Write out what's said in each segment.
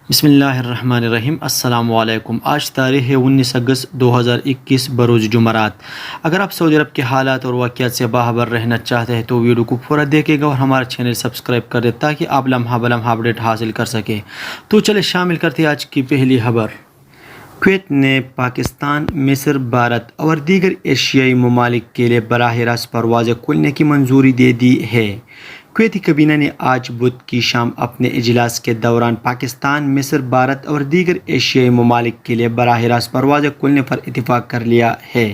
بسم اللہ الرحمن الرحیم۔ السلام علیکم۔ آج تاریخ ہے 19 اگست 2021 بروز جمعرات۔ اگر آپ سعودی عرب کے حالات اور واقعات سے باخبر رہنا چاہتے ہیں تو ویڈیو کو پورا دیکھے گا اور ہمارا چینل سبسکرائب کر دیں تاکہ آپ لمحہ بلمحہ اپڈیٹ حاصل کر سکیں۔ تو چلے شامل کرتے ہیں آج کی پہلی خبر۔ کویت نے پاکستان، مصر، بھارت اور دیگر ایشیائی ممالک کے لیے براہ راست پروازیں کھولنے کی منظوری دے دی ہے۔ کویتی کابینہ نے آج بدھ کی شام اپنے اجلاس کے دوران پاکستان، مصر، بھارت اور دیگر ایشیائی ممالک کے لیے براہ راست پروازیں کھولنے پر اتفاق کر لیا ہے۔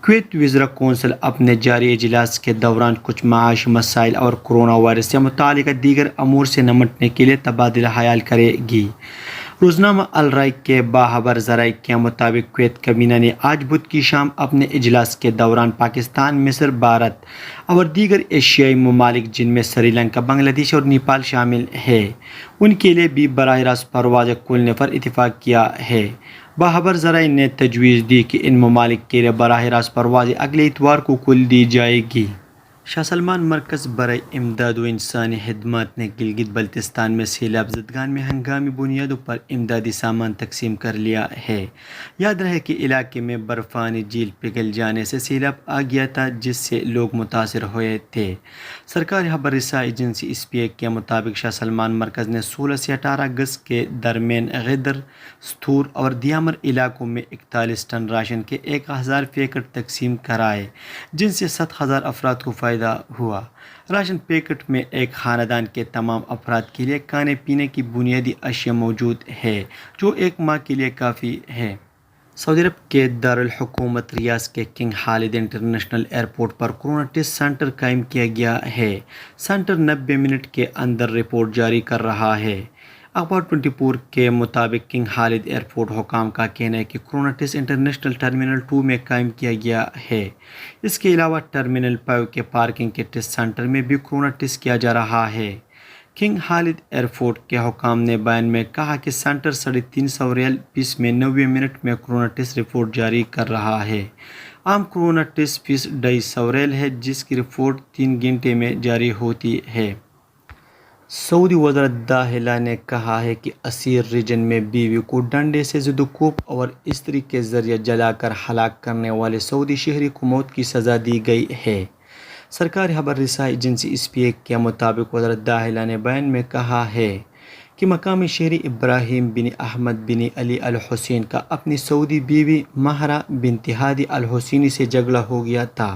کویت وزراء کونسل اپنے جاری اجلاس کے دوران کچھ معاشی مسائل اور کرونا وائرس سے متعلقہ دیگر امور سے نمٹنے کے لیے تبادلہ خیال کرے گی۔ روزنامہ الرائے کے باخبر ذرائع کے مطابق کویت کابینہ نے آج بدھ کی شام اپنے اجلاس کے دوران پاکستان، مصر، بھارت اور دیگر ایشیائی ممالک جن میں سری لنکا، بنگلہ دیش اور نیپال شامل ہیں، ان کے لیے بھی براہ راست پروازیں کھولنے پر اتفاق کیا ہے۔ باخبر ذرائع نے تجویز دی کہ ان ممالک کے لیے براہ راست پروازیں اگلے اتوار کو کھول دی جائیں گی۔ شاہ سلمان مرکز برائے امداد و انسانی خدمات نے گلگت بلتستان میں سیلاب زدگان میں ہنگامی بنیادوں پر امدادی سامان تقسیم کر لیا ہے۔ یاد رہے کہ علاقے میں برفانی جھیل پگھل جانے سے سیلاب آ گیا تھا جس سے لوگ متاثر ہوئے تھے۔ سرکاری خبر رساں ایجنسی ایس پی اے کے مطابق شاہ سلمان مرکز نے 16 سے 18 اگست کے درمیان غدر، ستور اور دیامر علاقوں میں 41 ٹن راشن کے 1000 پیکٹ تقسیم کرائے جن سے 7000 افراد کو فائدہ ہوا۔ راشن پیکٹ میں ایک خاندان کے تمام افراد کے لیے کھانے پینے کی بنیادی اشیاء موجود ہے جو ایک ماہ کے لیے کافی ہے۔ سعودی عرب کے دارالحکومت ریاض کے کنگ خالد انٹرنیشنل ایئرپورٹ پر کورونا ٹیسٹ سینٹر قائم کیا گیا ہے۔ سینٹر 90 منٹ کے اندر رپورٹ جاری کر رہا ہے۔ اخبار 24 کے مطابق کنگ خالد ایئرپورٹ حکام کا کہنا ہے کہ کورونا ٹیسٹ انٹرنیشنل ٹرمینل 2 میں قائم کیا گیا ہے۔ اس کے علاوہ ٹرمینل 5 کے پارکنگ کے ٹیسٹ سینٹر میں بھی کورونا ٹیسٹ کیا جا رہا ہے۔ کنگ خالد ایئرپورٹ کے حکام نے بیان میں کہا کہ سینٹر 350 ریال فیس میں 90 منٹ میں کورونا ٹیسٹ رپورٹ جاری کر رہا ہے۔ عام کورونا ٹیسٹ فیس 250 ریال ہے جس کی رپورٹ 3 گھنٹے میں جاری ہوتی ہے۔ سعودی وزارت داخلہ نے کہا ہے کہ اسیر ریجن میں بیوی کو ڈنڈے سے ضد و کوب اور استری کے ذریعے جلا کر ہلاک کرنے والے سعودی شہری کو موت کی سزا دی گئی ہے۔ سرکاری خبر رساں ایجنسی ایس پی اے کے مطابق وزارت داخلہ نے بیان میں کہا ہے کہ مقامی شہری ابراہیم بن احمد بن علی الحسین کا اپنی سعودی بیوی ماہرہ بنت ہادی الحسینی سے جھگڑا ہو گیا تھا۔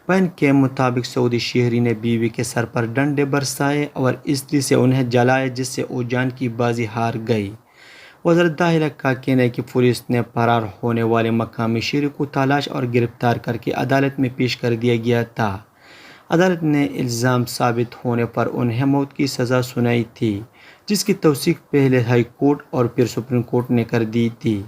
بیان کے مطابق سعودی شہری نے بیوی کے سر پر ڈنڈے برسائے اور استری سے انہیں جلایا جس سے وہ جان کی بازی ہار گئی۔ وزارت داخلہ کا کہنا ہے کہ پولیس نے فرار ہونے والے مقامی شہری کو تلاش اور گرفتار کر کے عدالت میں پیش کر دیا گیا تھا۔ عدالت نے الزام ثابت ہونے پر انہیں موت کی سزا سنائی تھی جس کی توثیق پہلے ہائی کورٹ اور پھر سپریم کورٹ نے کر دی تھی۔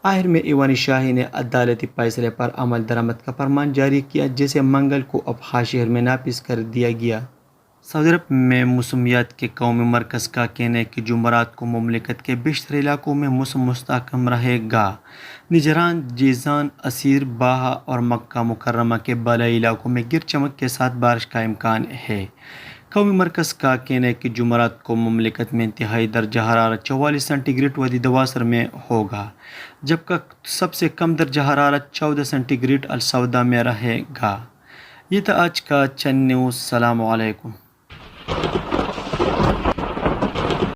آخر میں ایوان شاہی نے عدالتی فیصلے پر عمل درآمد کا فرمان جاری کیا جسے منگل کو ابہا شہر میں نافذ کر دیا گیا۔ سعودی عرب میں موسمیات کے قومی مرکز کا کہنا ہے کہ جمعرات کو مملکت کے بیشتر علاقوں میں موسم مستحکم رہے گا۔ نجران، جیزان، عسیر، باہا اور مکہ مکرمہ کے بالائی علاقوں میں گر چمک کے ساتھ بارش کا امکان ہے۔ قومی مرکز کا کہنا ہے کہ جمعرات کو مملکت میں انتہائی درجہ حرارت 44 سینٹی گریڈ وادی دواسر میں ہوگا جبکہ سب سے کم درجہ حرارت 14 سینٹی گریڈ السوداء میں رہے گا۔ یہ تھا آج کا چند نیوز۔ السلام علیکم۔